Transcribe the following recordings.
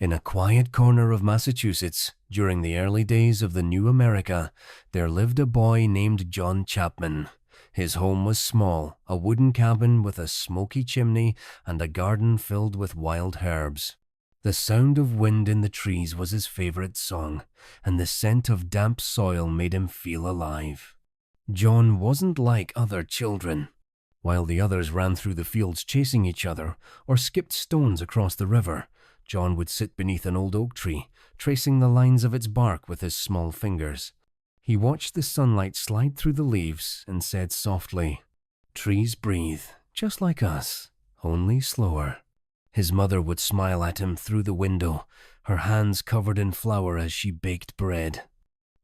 In a quiet corner of Massachusetts, during the early days of the new America, there lived a boy named John Chapman. His home was small, a wooden cabin with a smoky chimney and a garden filled with wild herbs. The sound of wind in the trees was his favorite song, and the scent of damp soil made him feel alive. John wasn't like other children. While the others ran through the fields chasing each other or skipped stones across the river, John would sit beneath an old oak tree, tracing the lines of its bark with his small fingers. He watched the sunlight slide through the leaves and said softly, "Trees breathe, just like us, only slower." His mother would smile at him through the window, her hands covered in flour as she baked bread.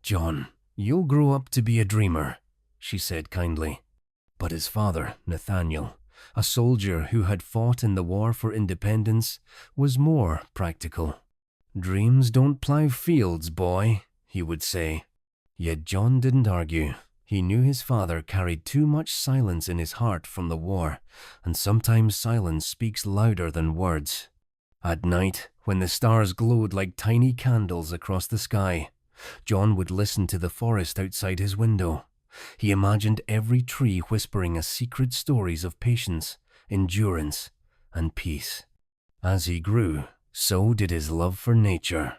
"John, you'll grow up to be a dreamer," she said kindly. But his father, Nathaniel, a soldier who had fought in the war for independence, was more practical. "Dreams don't plow fields, boy," he would say. Yet John didn't argue. He knew his father carried too much silence in his heart from the war, and sometimes silence speaks louder than words. At night, when the stars glowed like tiny candles across the sky, John would listen to the forest outside his window. He imagined every tree whispering a secret stories of patience, endurance, and peace. As he grew, so did his love for nature.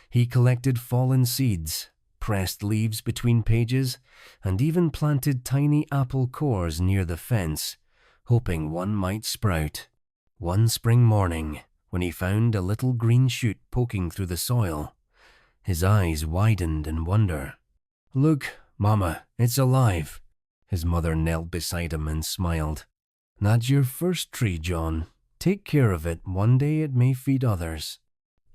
He collected fallen seeds, pressed leaves between pages, and even planted tiny apple cores near the fence, hoping one might sprout. One spring morning, when he found a little green shoot poking through the soil, his eyes widened in wonder. "Look, Mama, it's alive." His mother knelt beside him and smiled. "That's your first tree, John. Take care of it. One day it may feed others."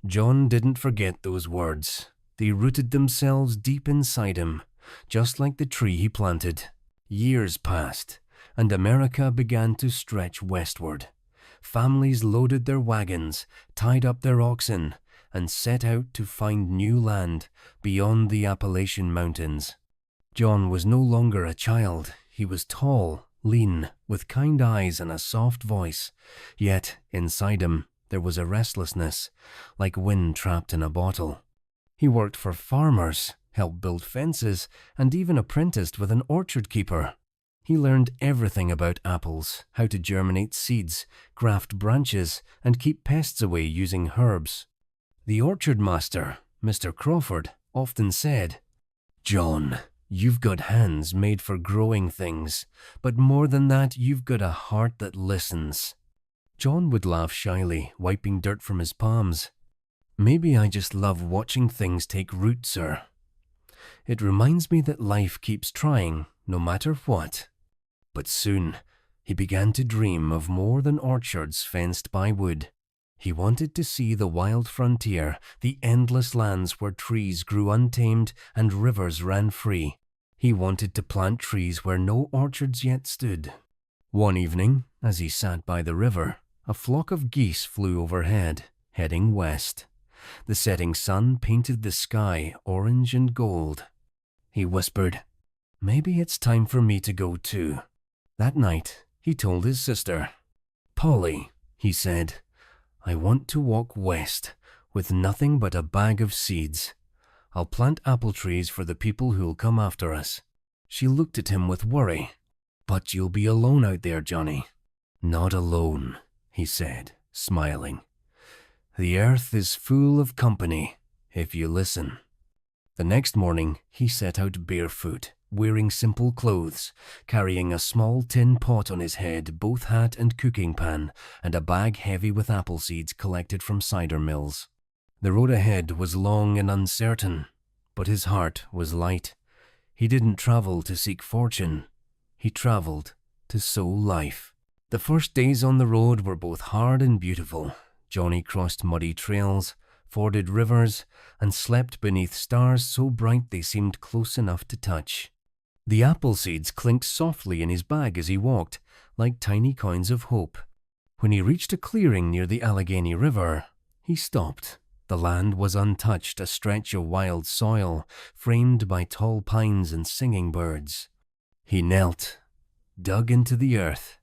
John didn't forget those words. They rooted themselves deep inside him, just like the tree he planted. Years passed, and America began to stretch westward. Families loaded their wagons, tied up their oxen, and set out to find new land beyond the Appalachian Mountains. John was no longer a child. He was tall, lean, with kind eyes and a soft voice. Yet, inside him, there was a restlessness, like wind trapped in a bottle. He worked for farmers, helped build fences, and even apprenticed with an orchard keeper. He learned everything about apples, how to germinate seeds, graft branches, and keep pests away using herbs. The orchard master, Mr. Crawford, often said, "John, you've got hands made for growing things, but more than that, you've got a heart that listens." John would laugh shyly, wiping dirt from his palms. "Maybe I just love watching things take root, sir. It reminds me that life keeps trying, no matter what." But soon, he began to dream of more than orchards fenced by wood. He wanted to see the wild frontier, the endless lands where trees grew untamed and rivers ran free. He wanted to plant trees where no orchards yet stood. One evening, as he sat by the river, a flock of geese flew overhead, heading west. The setting sun painted the sky orange and gold. He whispered, "Maybe it's time for me to go too." That night, he told his sister, "Polly," he said, "I want to walk west with nothing but a bag of seeds. I'll plant apple trees for the people who'll come after us." She looked at him with worry. "But you'll be alone out there, Johnny." "Not alone," he said, smiling. "The earth is full of company, if you listen." The next morning, he set out barefoot, wearing simple clothes, carrying a small tin pot on his head, both hat and cooking pan, and a bag heavy with apple seeds collected from cider mills. The road ahead was long and uncertain, but his heart was light. He didn't travel to seek fortune. He traveled to sow life. The first days on the road were both hard and beautiful. Johnny crossed muddy trails, forded rivers, and slept beneath stars so bright they seemed close enough to touch. The apple seeds clinked softly in his bag as he walked, like tiny coins of hope. When he reached a clearing near the Allegheny River, he stopped. The land was untouched, a stretch of wild soil, framed by tall pines and singing birds. He knelt, dug into the earth,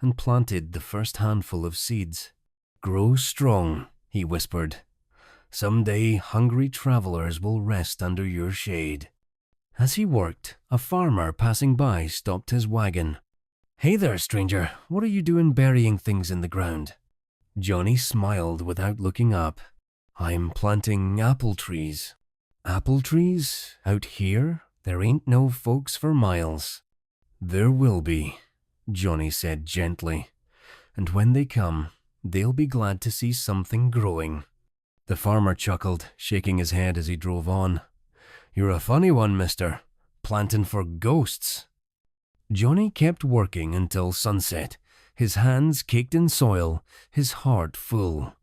and planted the first handful of seeds. "Grow strong," he whispered, Someday hungry travelers will rest under your shade." As he worked, a farmer passing by stopped his wagon. "Hey there, stranger, what are you doing burying things in the ground?" Johnny smiled without looking up. "I'm planting apple trees." "Apple trees? Out here? There ain't no folks for miles." "There will be," Johnny said gently. "And when they come, they'll be glad to see something growing." The farmer chuckled, shaking his head as he drove on. "You're a funny one, mister. Planting for ghosts." Johnny kept working until sunset, his hands caked in soil, his heart full.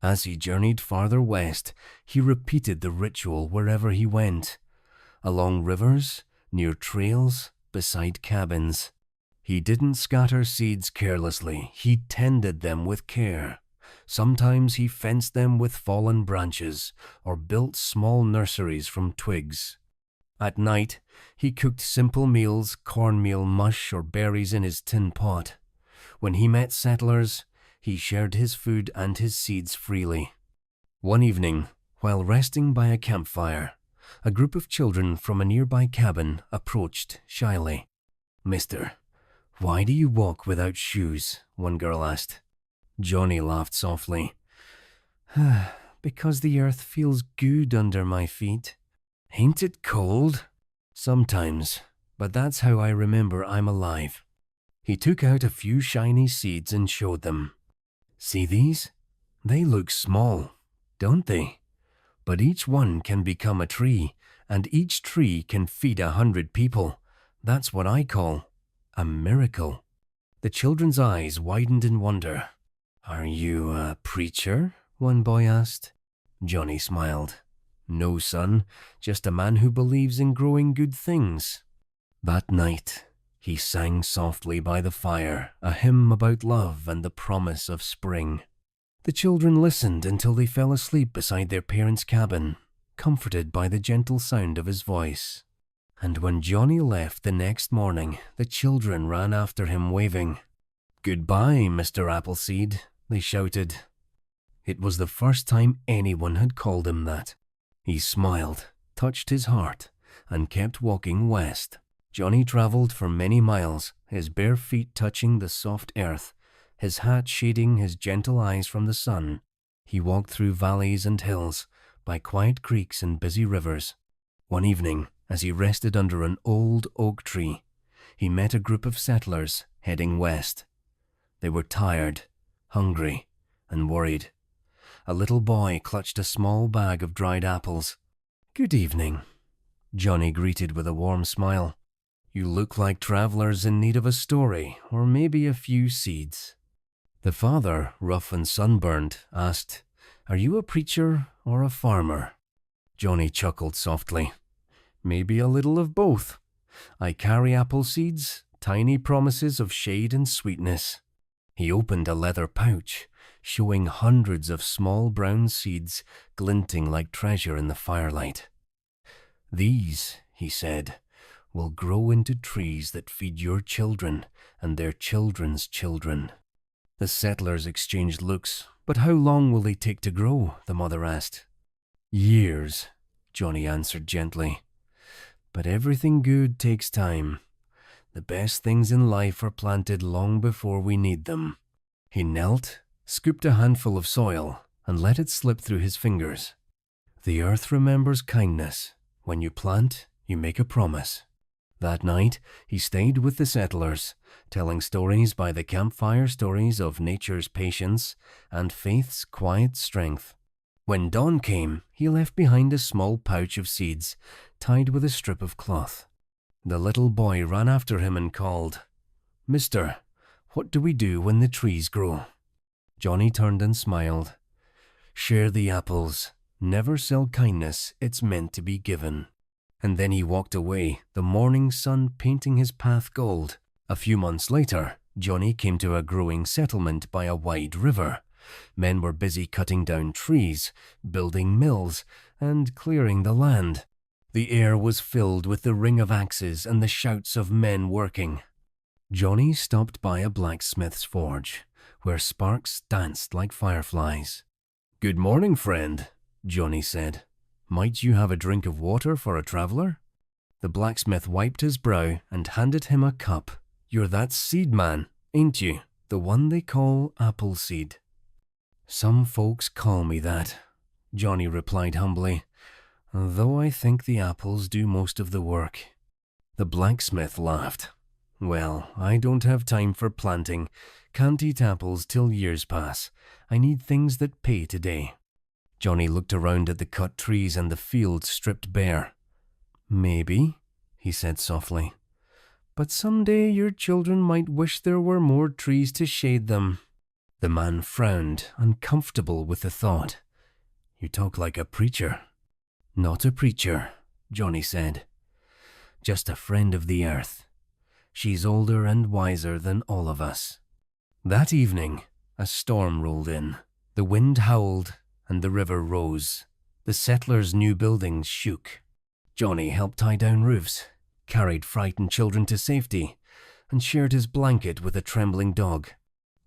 As he journeyed farther west, he repeated the ritual wherever he went. Along rivers, near trails, beside cabins. He didn't scatter seeds carelessly, he tended them with care. Sometimes he fenced them with fallen branches, or built small nurseries from twigs. At night, he cooked simple meals, cornmeal mush or berries in his tin pot. When he met settlers, he shared his food and his seeds freely. One evening, while resting by a campfire, a group of children from a nearby cabin approached shyly. "Mister, why do you walk without shoes?" one girl asked. Johnny laughed softly. "Because the earth feels good under my feet." "Ain't it cold?" "Sometimes, but that's how I remember I'm alive." He took out a few shiny seeds and showed them. "See these? They look small, don't they? But each one can become a tree, and each tree can feed 100 people. That's what I call a miracle." The children's eyes widened in wonder. "Are you a preacher?" one boy asked. Johnny smiled. "No, son, just a man who believes in growing good things." That night, he sang softly by the fire, a hymn about love and the promise of spring. The children listened until they fell asleep beside their parents' cabin, comforted by the gentle sound of his voice. And when Johnny left the next morning, the children ran after him waving. "Goodbye, Mr. Appleseed," they shouted. It was the first time anyone had called him that. He smiled, touched his heart, and kept walking west. Johnny traveled for many miles, his bare feet touching the soft earth, his hat shading his gentle eyes from the sun. He walked through valleys and hills, by quiet creeks and busy rivers. One evening, as he rested under an old oak tree, he met a group of settlers heading west. They were tired, hungry, and worried. A little boy clutched a small bag of dried apples. "Good evening," Johnny greeted with a warm smile. "You look like travelers in need of a story, or maybe a few seeds." The father, rough and sunburned, asked, "Are you a preacher or a farmer?" Johnny chuckled softly. "Maybe a little of both. I carry apple seeds, tiny promises of shade and sweetness." He opened a leather pouch, showing hundreds of small brown seeds glinting like treasure in the firelight. "These," he said, "will grow into trees that feed your children and their children's children." The settlers exchanged looks. "But how long will they take to grow?" the mother asked. "Years," Johnny answered gently. "But everything good takes time. The best things in life are planted long before we need them." He knelt, scooped a handful of soil, and let it slip through his fingers. "The earth remembers kindness. When you plant, you make a promise." That night, he stayed with the settlers, telling stories by the campfire, stories of nature's patience and faith's quiet strength. When dawn came, he left behind a small pouch of seeds, tied with a strip of cloth. The little boy ran after him and called, "Mister, what do we do when the trees grow?" Johnny turned and smiled. "Share the apples. Never sell kindness, it's meant to be given." And then he walked away, the morning sun painting his path gold. A few months later, Johnny came to a growing settlement by a wide river. Men were busy cutting down trees, building mills, and clearing the land. The air was filled with the ring of axes and the shouts of men working. Johnny stopped by a blacksmith's forge, where sparks danced like fireflies. "Good morning, friend," Johnny said. Might you have a drink of water for a traveler? The blacksmith wiped his brow and handed him a cup. You're that seed man, ain't you? The one they call Appleseed. Some folks call me that, Johnny replied humbly, though I think the apples do most of the work. The blacksmith laughed. Well, I don't have time for planting. Can't eat apples till years pass. I need things that pay today. Johnny looked around at the cut trees and the field stripped bare. Maybe, he said softly, but someday your children might wish there were more trees to shade them. The man frowned, uncomfortable with the thought. You talk like a preacher. Not a preacher, Johnny said. Just a friend of the earth. She's older and wiser than all of us. That evening, a storm rolled in. The wind howled and the river rose. The settlers' new buildings shook. Johnny helped tie down roofs, carried frightened children to safety, and shared his blanket with a trembling dog.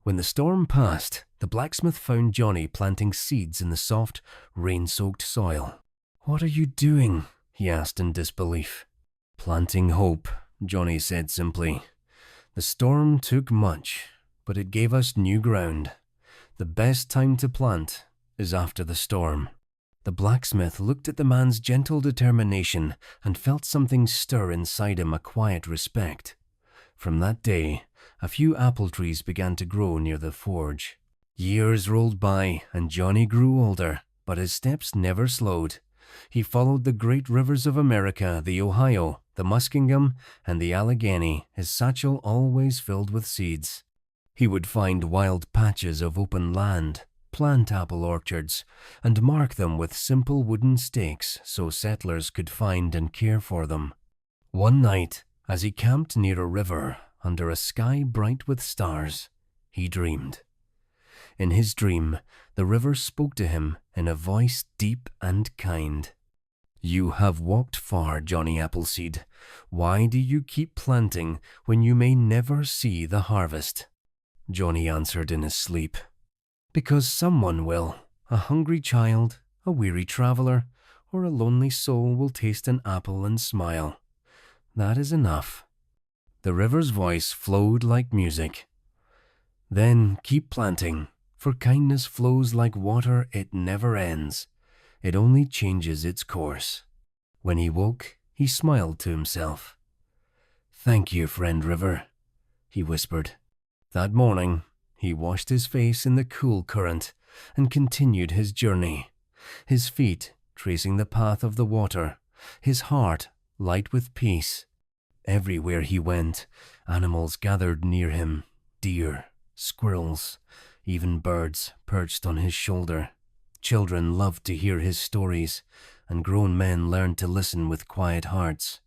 When the storm passed, the blacksmith found Johnny planting seeds in the soft, rain-soaked soil. What are you doing? He asked in disbelief. Planting hope, Johnny said simply. The storm took much, but it gave us new ground. The best time to plant is after the storm. The blacksmith looked at the man's gentle determination and felt something stir inside him, a quiet respect. From that day, a few apple trees began to grow near the forge. Years rolled by and Johnny grew older, but his steps never slowed. He followed the great rivers of America, the Ohio, the Muskingum, and the Allegheny, his satchel always filled with seeds. He would find wild patches of open land, plant apple orchards, and mark them with simple wooden stakes so settlers could find and care for them. One night, as he camped near a river under a sky bright with stars, he dreamed. In his dream, the river spoke to him in a voice deep and kind. You have walked far, Johnny Appleseed. Why do you keep planting when you may never see the harvest? Johnny answered in his sleep. Because someone will. A hungry child, a weary traveler, or a lonely soul will taste an apple and smile. That is enough. The river's voice flowed like music. Then keep planting, for kindness flows like water, it never ends. It only changes its course. When he woke, he smiled to himself. Thank you, friend river, he whispered. That morning, he washed his face in the cool current and continued his journey, his feet tracing the path of the water, his heart light with peace. Everywhere he went, animals gathered near him, deer, squirrels, even birds perched on his shoulder. Children loved to hear his stories, and grown men learned to listen with quiet hearts.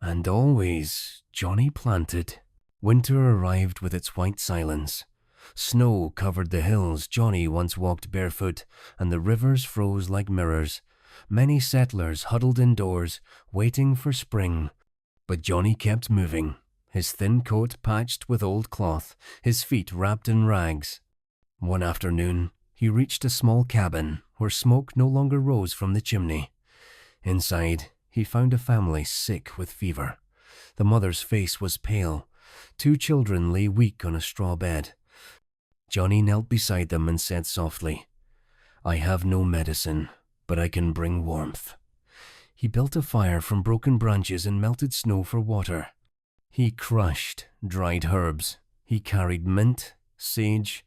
And always Johnny planted. Winter arrived with its white silence. Snow covered the hills Johnny once walked barefoot, and the rivers froze like mirrors. Many settlers huddled indoors, waiting for spring. But Johnny kept moving, his thin coat patched with old cloth, his feet wrapped in rags. One afternoon, he reached a small cabin where smoke no longer rose from the chimney. Inside, he found a family sick with fever. The mother's face was pale. 2 children lay weak on a straw bed. Johnny knelt beside them and said softly, I have no medicine, but I can bring warmth. He built a fire from broken branches and melted snow for water. He crushed dried herbs. He carried mint, sage,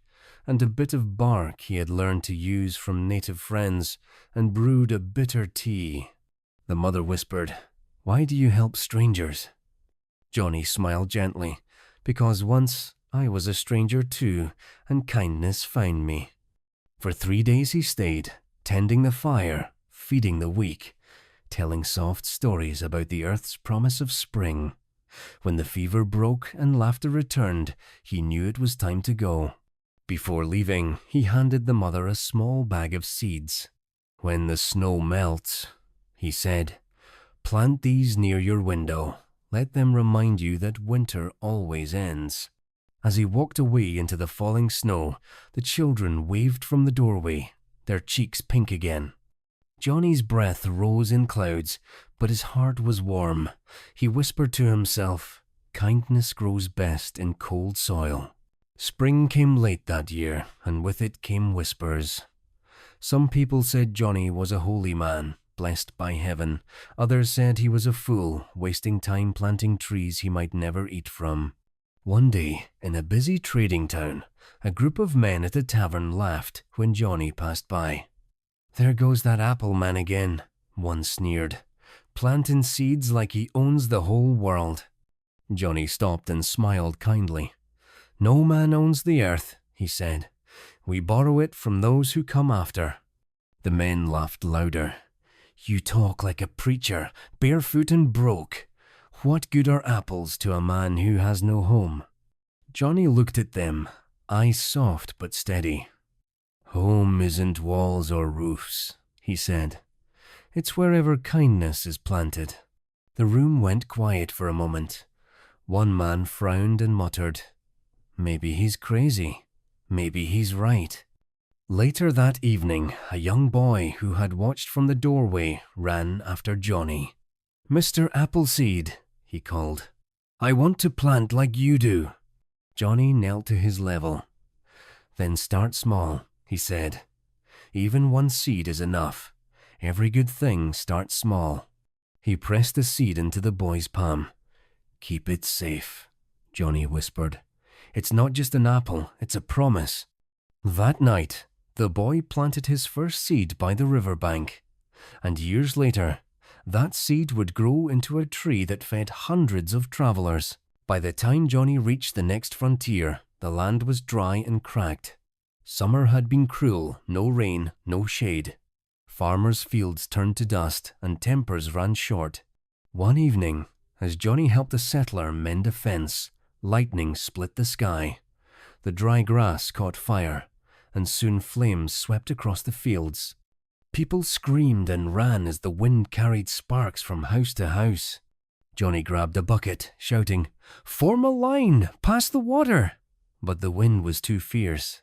and a bit of bark he had learned to use from native friends, and brewed a bitter tea. The mother whispered, Why do you help strangers? Johnny smiled gently, because once I was a stranger too, and kindness found me. For 3 days he stayed, tending the fire, feeding the weak, telling soft stories about the earth's promise of spring. When the fever broke and laughter returned, he knew it was time to go. Before leaving, he handed the mother a small bag of seeds. When the snow melts, he said, plant these near your window. Let them remind you that winter always ends. As he walked away into the falling snow, the children waved from the doorway, their cheeks pink again. Johnny's breath rose in clouds, but his heart was warm. He whispered to himself, "Kindness grows best in cold soil." Spring came late that year, and with it came whispers. Some people said Johnny was a holy man, blessed by heaven. Others said he was a fool, wasting time planting trees he might never eat from. One day, in a busy trading town, a group of men at a tavern laughed when Johnny passed by. "There goes that apple man again," one sneered, "planting seeds like he owns the whole world." Johnny stopped and smiled kindly. "No man owns the earth," he said. "We borrow it from those who come after." The men laughed louder. "You talk like a preacher, barefoot and broke. What good are apples to a man who has no home?" Johnny looked at them, eyes soft but steady. "Home isn't walls or roofs," he said. "It's wherever kindness is planted." The room went quiet for a moment. One man frowned and muttered, "Maybe he's crazy. Maybe he's right." Later that evening, a young boy who had watched from the doorway ran after Johnny. "Mr. Appleseed," he called, "I want to plant like you do." Johnny knelt to his level. "Then start small," he said. "Even one seed is enough. Every good thing starts small." He pressed the seed into the boy's palm. "Keep it safe," Johnny whispered. "It's not just an apple, it's a promise." That night, the boy planted his first seed by the riverbank. And years later, that seed would grow into a tree that fed hundreds of travelers. By the time Johnny reached the next frontier, the land was dry and cracked. Summer had been cruel, no rain, no shade. Farmers' fields turned to dust and tempers ran short. One evening, as Johnny helped a settler mend a fence, lightning split the sky. The dry grass caught fire, and soon flames swept across the fields. People screamed and ran as the wind carried sparks from house to house. Johnny grabbed a bucket, shouting, "Form a line! Pass the water!" But the wind was too fierce.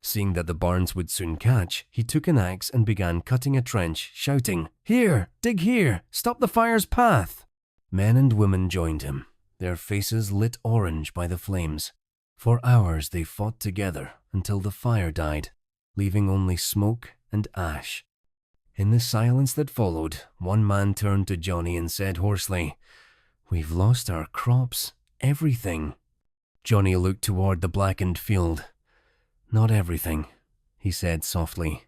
Seeing that the barns would soon catch, he took an axe and began cutting a trench, shouting, "Here! Dig here! Stop the fire's path!" Men and women joined him, their faces lit orange by the flames. For hours they fought together until the fire died, leaving only smoke and ash. In the silence that followed, one man turned to Johnny and said hoarsely, "We've lost our crops, everything." Johnny looked toward the blackened field. "Not everything," he said softly.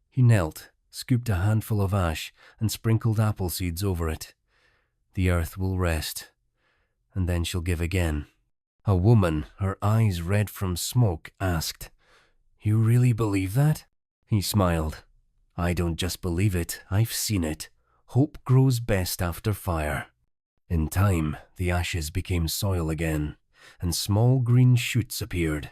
He knelt, scooped a handful of ash, and sprinkled apple seeds over it. "The earth will rest, and then she'll give again." A woman, her eyes red from smoke, asked, "You really believe that?" He smiled. "I don't just believe it, I've seen it. Hope grows best after fire." In time, the ashes became soil again, and small green shoots appeared.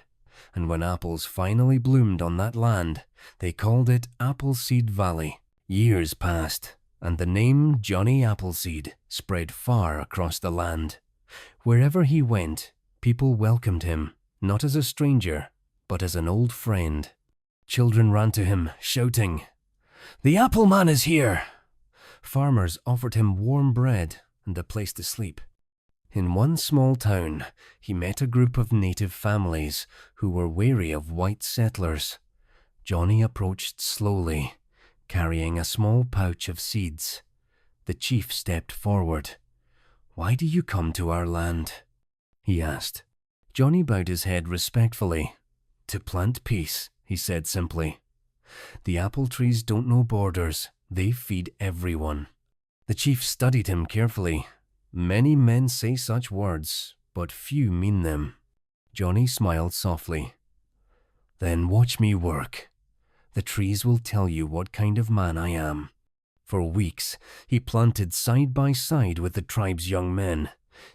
And when apples finally bloomed on that land, they called it Appleseed Valley. Years passed, and the name Johnny Appleseed spread far across the land. Wherever he went, people welcomed him, not as a stranger, but as an old friend. Children ran to him, shouting, "The Apple Man is here!" Farmers offered him warm bread and a place to sleep. In one small town, he met a group of native families who were wary of white settlers. Johnny approached slowly, carrying a small pouch of seeds. The chief stepped forward. "Why do you come to our land?" he asked. Johnny bowed his head respectfully. "To plant peace," he said simply. "The apple trees don't know borders. They feed everyone." The chief studied him carefully. Many men say such words, but few mean them. Johnny smiled softly. "Then watch me work. The trees will tell you what kind of man I am." For weeks, he planted side by side with the tribe's young men,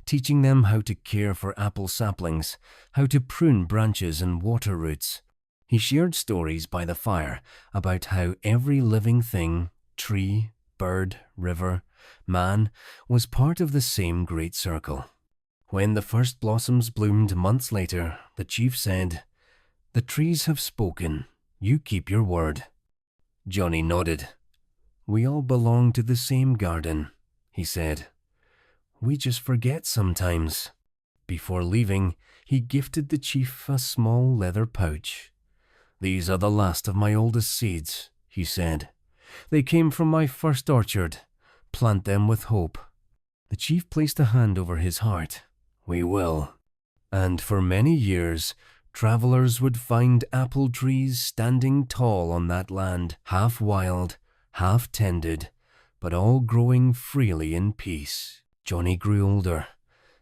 teaching them how to care for apple saplings, how to prune branches and water roots. He shared stories by the fire about how every living thing, tree, bird, river, man, was part of the same great circle. When the first blossoms bloomed months later, the chief said, "The trees have spoken. You keep your word." Johnny nodded. "We all belong to the same garden," he said. "We just forget sometimes." Before leaving, he gifted the chief a small leather pouch. "These are the last of my oldest seeds," he said. "They came from my first orchard. Plant them with hope." The chief placed a hand over his heart. "We will." And for many years, travelers would find apple trees standing tall on that land, half wild, half tended, but all growing freely in peace. Johnny grew older.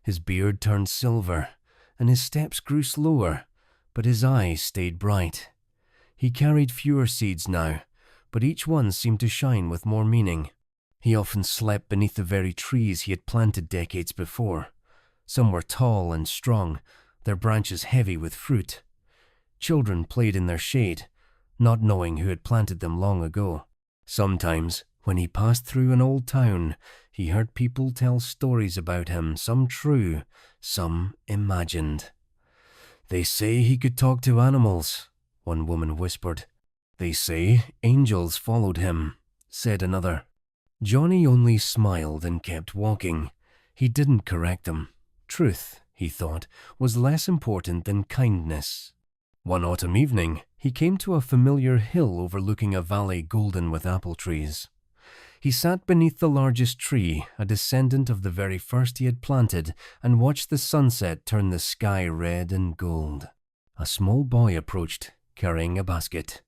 His beard turned silver, and his steps grew slower, but his eyes stayed bright. He carried fewer seeds now, but each one seemed to shine with more meaning. He often slept beneath the very trees he had planted decades before. Some were tall and strong, their branches heavy with fruit. Children played in their shade, not knowing who had planted them long ago. Sometimes, when he passed through an old town, he heard people tell stories about him, some true, some imagined. "They say he could talk to animals," one woman whispered. "They say angels followed him," said another. Johnny only smiled and kept walking. He didn't correct them. Truth, he thought, was less important than kindness. One autumn evening, he came to a familiar hill overlooking a valley golden with apple trees. He sat beneath the largest tree, a descendant of the very first he had planted, and watched the sunset turn the sky red and gold. A small boy approached, carrying a basket.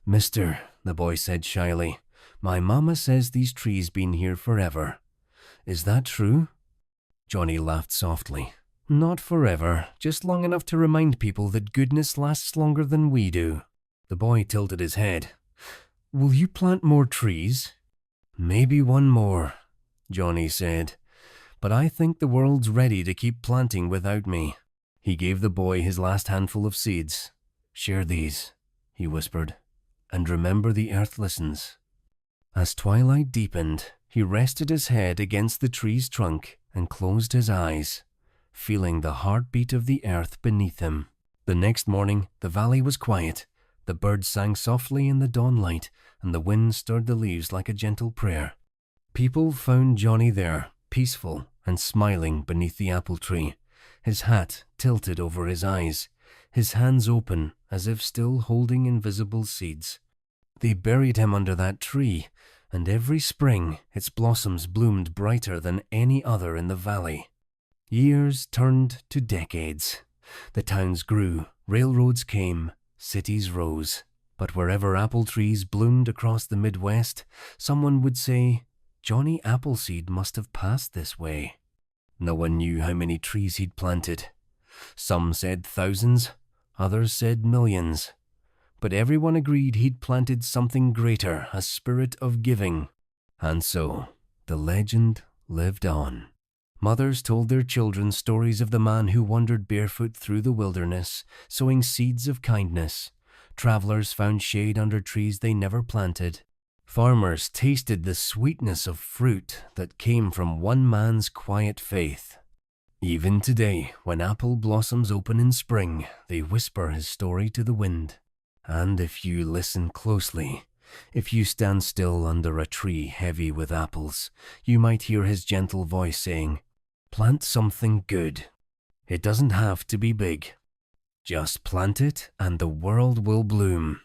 "Mister," the boy said shyly, "my mama says these trees been here forever. Is that true?" Johnny laughed softly. "Not forever, just long enough to remind people that goodness lasts longer than we do." The boy tilted his head. "Will you plant more trees?" "Maybe one more," Johnny said, "but I think the world's ready to keep planting without me." He gave the boy his last handful of seeds. "Share these," he whispered, "and remember the earth listens." As twilight deepened, he rested his head against the tree's trunk and closed his eyes, feeling the heartbeat of the earth beneath him. The next morning, the valley was quiet. The birds sang softly in the dawn light, and the wind stirred the leaves like a gentle prayer. People found Johnny there, peaceful and smiling beneath the apple tree, his hat tilted over his eyes, his hands open as if still holding invisible seeds. They buried him under that tree, and every spring its blossoms bloomed brighter than any other in the valley. Years turned to decades. The towns grew, railroads came, cities rose. But wherever apple trees bloomed across the Midwest, someone would say, "Johnny Appleseed must have passed this way." No one knew how many trees he'd planted. Some said thousands, others said millions. But everyone agreed he'd planted something greater, a spirit of giving. And so, the legend lived on. Mothers told their children stories of the man who wandered barefoot through the wilderness, sowing seeds of kindness. Travelers found shade under trees they never planted. Farmers tasted the sweetness of fruit that came from one man's quiet faith. Even today, when apple blossoms open in spring, they whisper his story to the wind. And if you listen closely, if you stand still under a tree heavy with apples, you might hear his gentle voice saying, "Plant something good. It doesn't have to be big. Just plant it and the world will bloom."